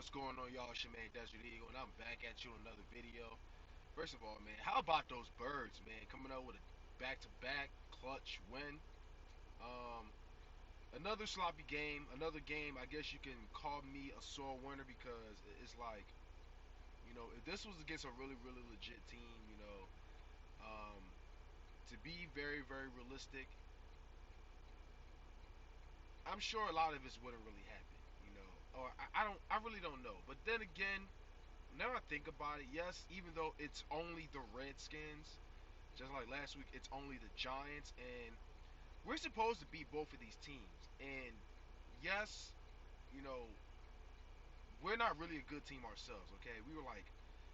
What's going on, y'all? It's your man Desert Eagle, and I'm back at you with another video. First of all, man, how about those birds, man, coming out with a back-to-back clutch win? Um, Another sloppy game, another game. I guess you can call me a sore winner because it's like, if this was against a really, really legit team, to be very, very realistic, I'm sure a lot of this wouldn't really happen, or I really don't know. But then again, now I think about it, yes, even though it's only the Redskins, just like last week, it's only the Giants, and we're supposed to beat both of these teams. And yes, you know, we're not really a good team ourselves. Okay, we were like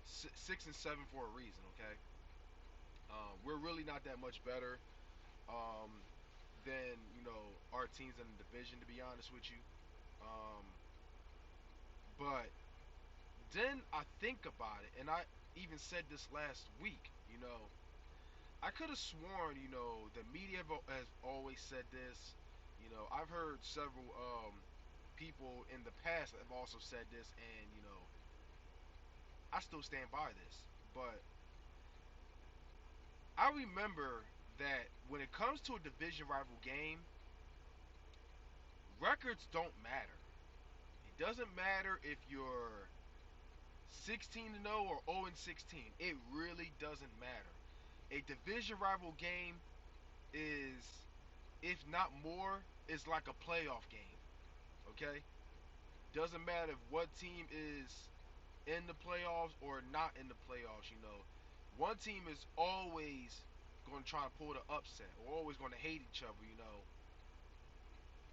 6 and 7 for a reason. Okay, we're really not that much better um, than our teams in the division, to be honest with you. Um, but then I think about it, and I even said this last week. I could have sworn, the media has always said this. I've heard several people in the past that have also said this, and I still stand by this. But I remember that when it comes to a division rival game, records don't matter. It doesn't matter if you're 16 and 0 or 0 and 16. It really doesn't matter. A division rival game is, if not more, is like a playoff game. Okay? Doesn't matter if what team is in the playoffs or not in the playoffs, One team is always going to try to pull the upset or always going to hate each other.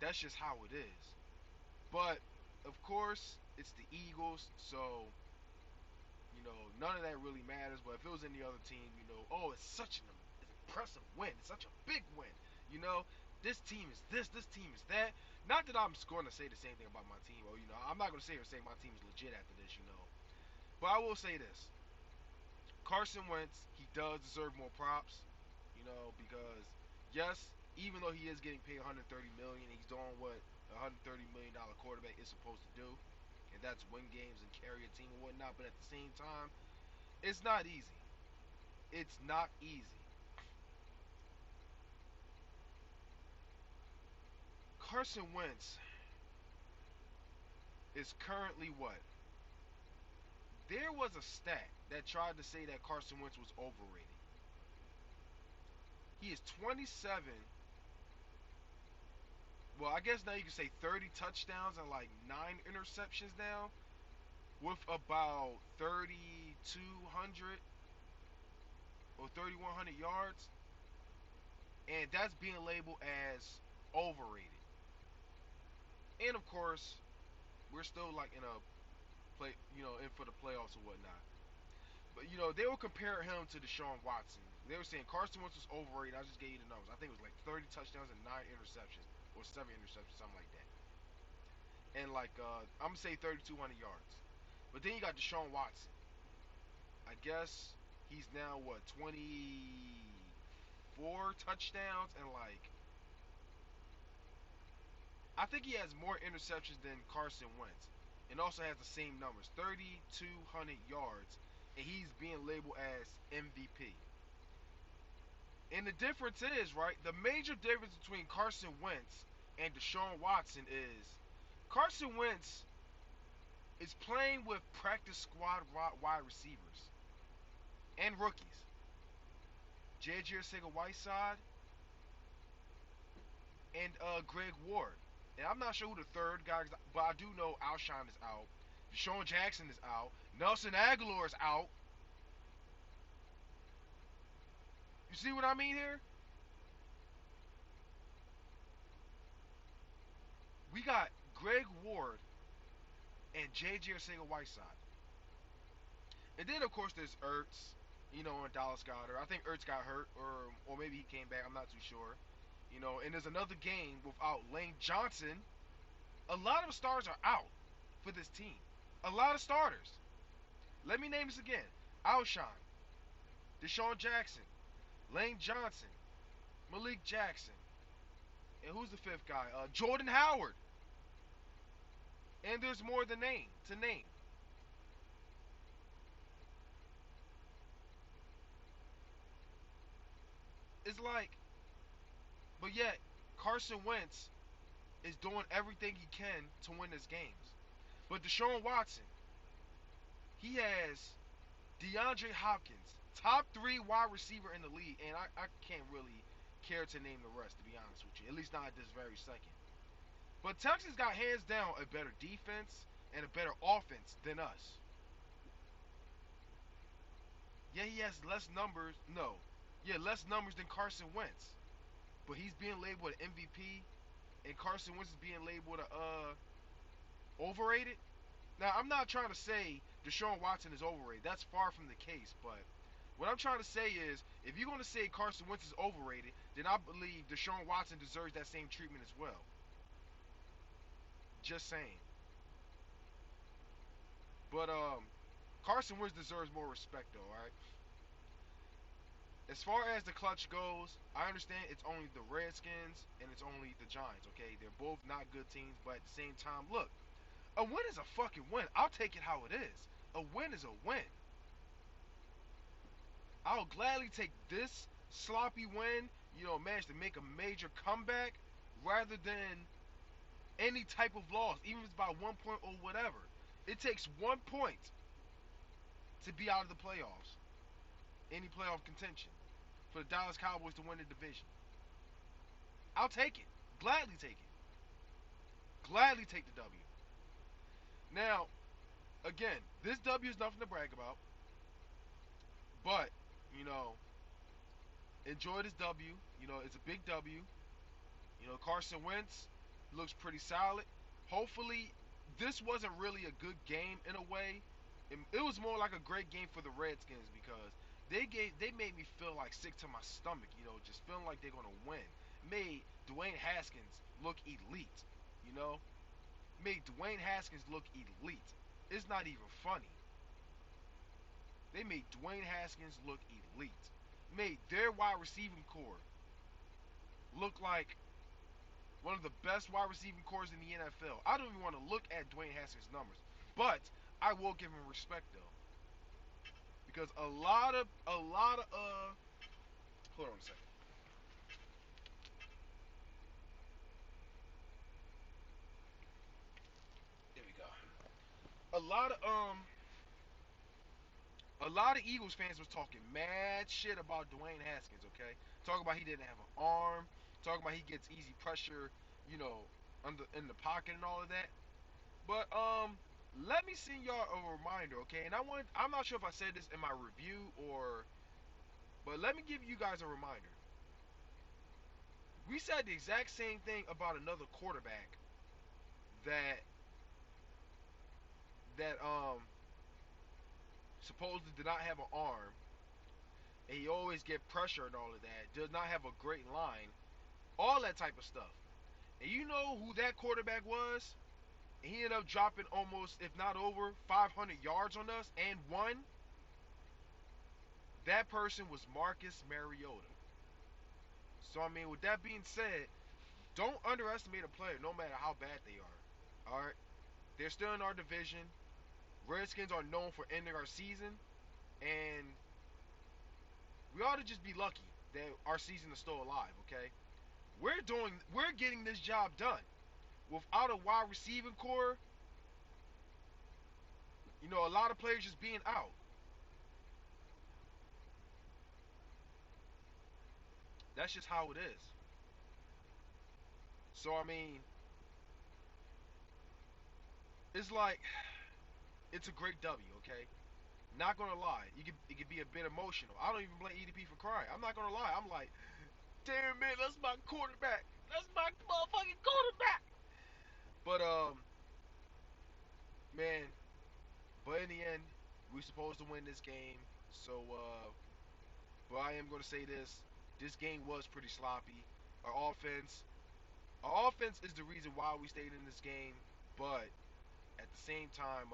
That's just how it is. But, of course, it's the Eagles, so, none of that really matters. But if it was any other team, oh, it's such an impressive win. It's such a big win. You know, this team is this team is that. Not that I'm going to say the same thing about my team, or I'm not going to say my team is legit after this. But I will say this: Carson Wentz, he does deserve more props, because yes, even though he is getting paid 130 million, he's doing what a 130 million dollar quarterback is supposed to do, and that's win games and carry a team and whatnot. But at the same time, it's not easy. It's not easy. Carson Wentz is currently what? There was a stat that tried to say that Carson Wentz was overrated. He is 27. Well, I guess now you can say 30 touchdowns and like 9 interceptions now, with about 3,200 or 3,100 yards, and that's being labeled as overrated. And of course, we're still like in a play, in for the playoffs or whatnot. But they will compare him to Deshaun Watson. They were saying Carson Wentz was overrated. I just gave you the numbers. I think it was like 30 touchdowns and 9 interceptions, or 7 interceptions, something like that. And like I'm gonna say 3,200 yards. But then you got Deshaun Watson. I guess he's now what, 24 touchdowns and like, I think he has more interceptions than Carson Wentz, and also has the same numbers, 3,200 yards, and he's being labeled as MVP. And the difference is, right, the major difference between Carson Wentz and Deshaun Watson is Carson Wentz is playing with practice squad wide receivers and rookies. J.J. Arcega-Whiteside and Greg Ward. And I'm not sure who the third guy is, but I do know Alshon is out. Deshaun Jackson is out. Nelson Aguilar is out. You see what I mean here? We got Greg Ward and J.J. Arcega-Whiteside. And then, of course, there's Ertz, and Dallas Goedert. I think Ertz got hurt, or maybe he came back. I'm not too sure. And there's another game without Lane Johnson. A lot of stars are out for this team. A lot of starters. Let me name this again: Alshon, Deshaun Jackson, Lane Johnson, Malik Jackson, and who's the fifth guy? Jordan Howard. And there's more than name to name. It's like, but yet Carson Wentz is doing everything he can to win his games. But Deshaun Watson, he has DeAndre Hopkins, top 3 wide receiver in the league, and I can't really care to name the rest, to be honest with you. At least not at this very second. But Texas got hands down a better defense and a better offense than us. Yeah, he has less numbers. No. Yeah, less numbers than Carson Wentz. But he's being labeled an MVP, and Carson Wentz is being labeled overrated. Now, I'm not trying to say Deshaun Watson is overrated. That's far from the case. But what I'm trying to say is, if you're going to say Carson Wentz is overrated, then I believe Deshaun Watson deserves that same treatment as well. Just saying. But Carson Wentz deserves more respect, though. All right. As far as the clutch goes, I understand it's only the Redskins and it's only the Giants. Okay, they're both not good teams, but at the same time, look, a win is a fucking win. I'll take it how it is. A win is a win. I'll gladly take this sloppy win, manage to make a major comeback, rather than any type of loss, even if it's by 1 point or whatever. It takes 1 point to be out of the playoffs, any playoff contention, for the Dallas Cowboys to win the division. I'll take it. Gladly take it. Gladly take the W. Now, again, this W is nothing to brag about, but, you know, enjoy this W. It's a big W. Carson Wentz looks pretty solid. Hopefully, this wasn't really a good game in a way. It was more like a great game for the Redskins because they made me feel like sick to my stomach. Just feeling like they're gonna win. Made Dwayne Haskins look elite. You know, made Dwayne Haskins look elite. It's not even funny. They made Dwayne Haskins look elite. Made their wide receiving core look like one of the best wide receiving cores in the NFL. I don't even want to look at Dwayne Haskins' numbers, but I will give him respect though, because hold on a second. There we go. A lot of a lot of Eagles fans was talking mad shit about Dwayne Haskins. Okay, talking about he didn't have an arm, talking about he gets easy pressure, you know, in the pocket and all of that. But let me send y'all a reminder, okay? And I'm not sure if I said this in my review but let me give you guys a reminder. We said the exact same thing about another quarterback that that supposedly did not have an arm, and he always get pressure and all of that. Does not have a great line, all that type of stuff. And you know who that quarterback was? And he ended up dropping almost, if not over, 500 yards on us and won. That person was Marcus Mariota. So I mean, with that being said, don't underestimate a player, no matter how bad they are. All right, they're still in our division. Redskins are known for ending our season, and we ought to just be lucky that our season is still alive. Okay, we're getting this job done without a wide receiving core. A lot of players just being out. That's just how it is. So I mean, it's like it's a great W. Okay, not gonna lie, it could be a bit emotional. I don't even blame EDP for crying. I'm not gonna lie. I'm like, damn man, that's my quarterback. That's my motherfucking quarterback. But man, but in the end, we're supposed to win this game. So but I am gonna say this: this game was pretty sloppy. Our offense, our offense is the reason why we stayed in this game. But at the same time,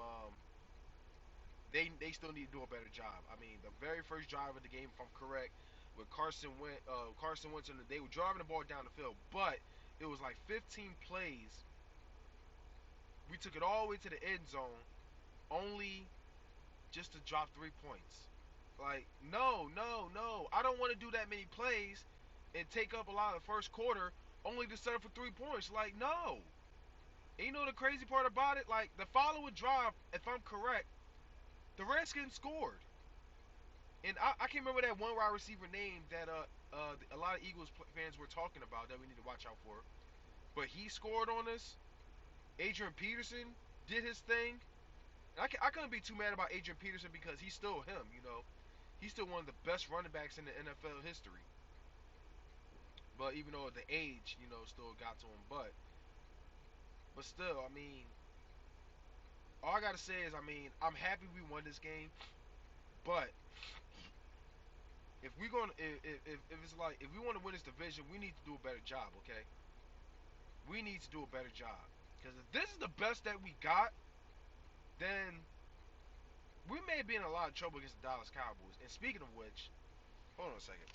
they still need to do a better job. I mean, the very first drive of the game, if I'm correct, with Carson Wentz, they were driving the ball down the field, but it was like 15 plays. took it all the way to the end zone, only just to drop 3 points. Like, no, no, no. I don't want to do that many plays and take up a lot of the first quarter only to settle for 3 points. Like, no. And you know the crazy part about it? Like, the following drive, if I'm correct, the Redskins scored. And I can't remember that one wide receiver name that a lot of Eagles fans were talking about that we need to watch out for. But he scored on us. Adrian Peterson did his thing. And I couldn't be too mad about Adrian Peterson because he's still him, you know. He's still one of the best running backs in the NFL history. But even though the age, you know, still got to him. But still, I mean, all I gotta say is, I mean, I'm happy we won this game. But if we gonna if it's like if we want to win this division, we need to do a better job. Okay, we need to do a better job. Because if this is the best that we got, then we may be in a lot of trouble against the Dallas Cowboys. And speaking of which, hold on a second.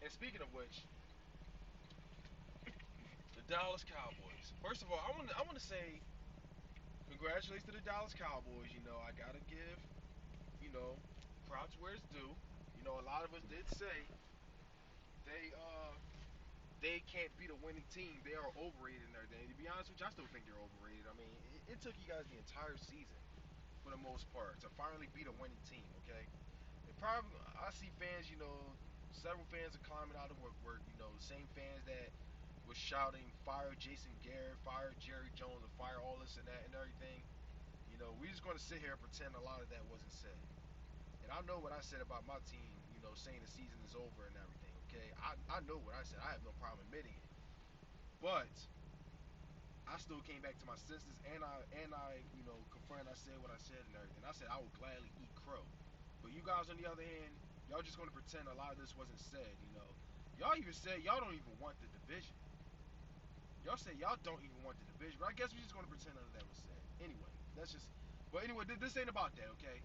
And speaking of which, the Dallas Cowboys. First of all, I want to say congratulations to the Dallas Cowboys. You know, I gotta give, you know, props where it's due. You know, a lot of us did say they they can't beat a winning team. They are overrated and everything. To be honest with you, I still think they're overrated. I mean, it took you guys the entire season for the most part to finally beat a winning team. Okay, and probably I see fans, you know, several fans are climbing out of woodwork. You know, the same fans that was shouting fire Jason Garrett, fire Jerry Jones, and fire all this and that and everything. You know, we're just going to sit here and pretend a lot of that wasn't said. And I know what I said about my team, you know, saying the season is over and everything, okay? I know what I said. I have no problem admitting it. But I still came back to my senses and I you know, confirmed I said what I said and everything. I said I would gladly eat crow. But you guys on the other hand, y'all just gonna pretend a lot of this wasn't said, you know. Y'all even said y'all don't even want the division. Y'all say y'all don't even want the division, but I guess we're just gonna pretend none of that was said. Anyway, that's just. But anyway, this ain't about that, okay?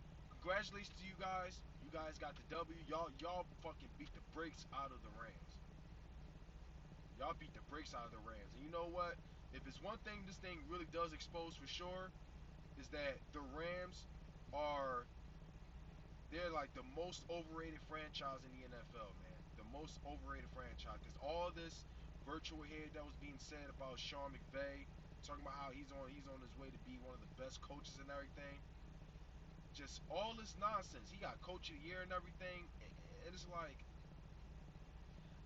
Congratulations to you guys. You guys got the W. Y'all fucking beat the brakes out of the Rams. Y'all beat the brakes out of the Rams. And you know what? If it's one thing this thing really does expose for sure, is that the Rams are they're like the most overrated franchise in the NFL, man. The most overrated franchise. Because all this virtual head that was being said about Sean McVay, talking about how he's on his way to be one of the best coaches and everything. Just all this nonsense. He got coach of the year and everything. And it's like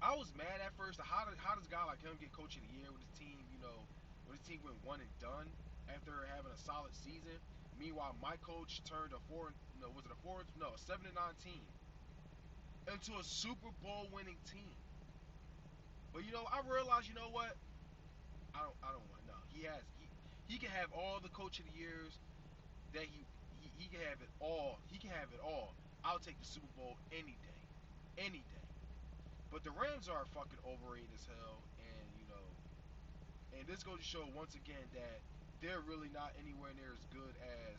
I was mad at first. How does a guy like him get coach of the year with his team? You know, when his team went one and done after having a solid season. Meanwhile, my coach turned a four. No, was it a four? No, a 7-9 team into a Super Bowl winning team. But you know, I realized, you know what? I don't want no. He can have all the coach of the years that he can have it all. He can have it all. I'll take the Super Bowl any day, any day. But the Rams are fucking overrated as hell, and you know, and this goes to show once again that they're really not anywhere near as good as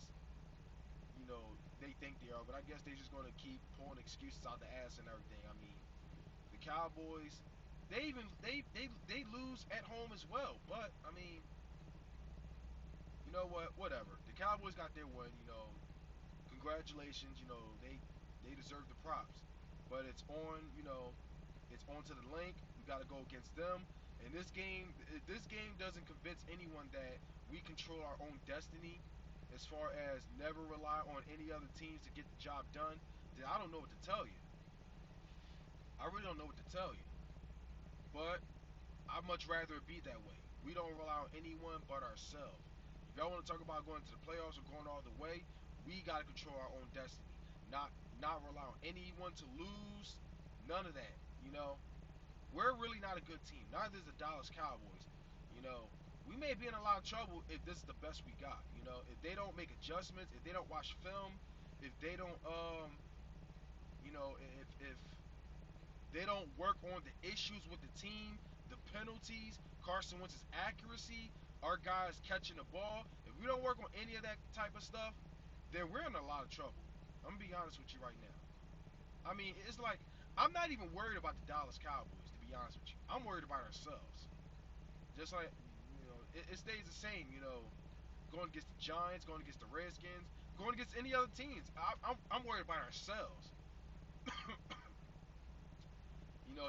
you know they think they are. But I guess they're just gonna keep pulling excuses out the ass and everything. I mean, the Cowboys, they lose at home as well. But I mean, you know what? Whatever. The Cowboys got their win. You know, congratulations. You know, they deserve the props. But it's on. You know, it's on to the link. We got to go against them. And this game doesn't convince anyone that we control our own destiny, as far as never rely on any other teams to get the job done. Then I don't know what to tell you. I really don't know what to tell you. But I'd much rather it be that way. We don't rely on anyone but ourselves. If y'all want to talk about going to the playoffs or going all the way, we got to control our own destiny. Not rely on anyone to lose. None of that. You know, we're really not a good team. Neither is the Dallas Cowboys. You know, we may be in a lot of trouble if this is the best we got. You know, if they don't make adjustments, if they don't watch film, if they don't you know, if they don't work on the issues with the team, the penalties, Carson Wentz's accuracy, our guys catching the ball. If we don't work on any of that type of stuff, then we're in a lot of trouble. I'm gonna be honest with you right now. I mean, it's like I'm not even worried about the Dallas Cowboys, to be honest with you. I'm worried about ourselves. Just like it stays the same. Going against the Giants, going against the Redskins, going against any other teams. I'm worried about ourselves.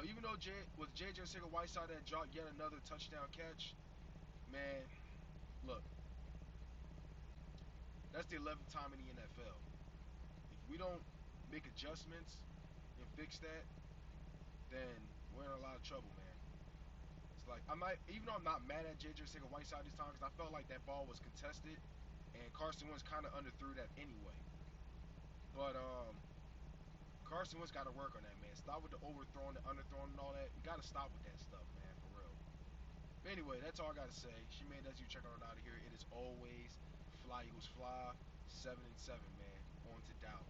Even though with JJ Whiteside that dropped yet another touchdown catch, man, look, that's the 11th time in the NFL. If we don't make adjustments and fix that, then we're in a lot of trouble, man. It's like even though I'm not mad at JJ Whiteside this time, because I felt like that ball was contested, and Carson Wentz kind of underthrew that anyway. But Carson Wentz got to work on that, man. Stop with the overthrowing, the underthrowing, and all that. You got to stop with that stuff, man, for real. But anyway, that's all I got to say. She made that you check on out of here. It is always Fly Eagles Fly, 7-7, man. On to Dallas.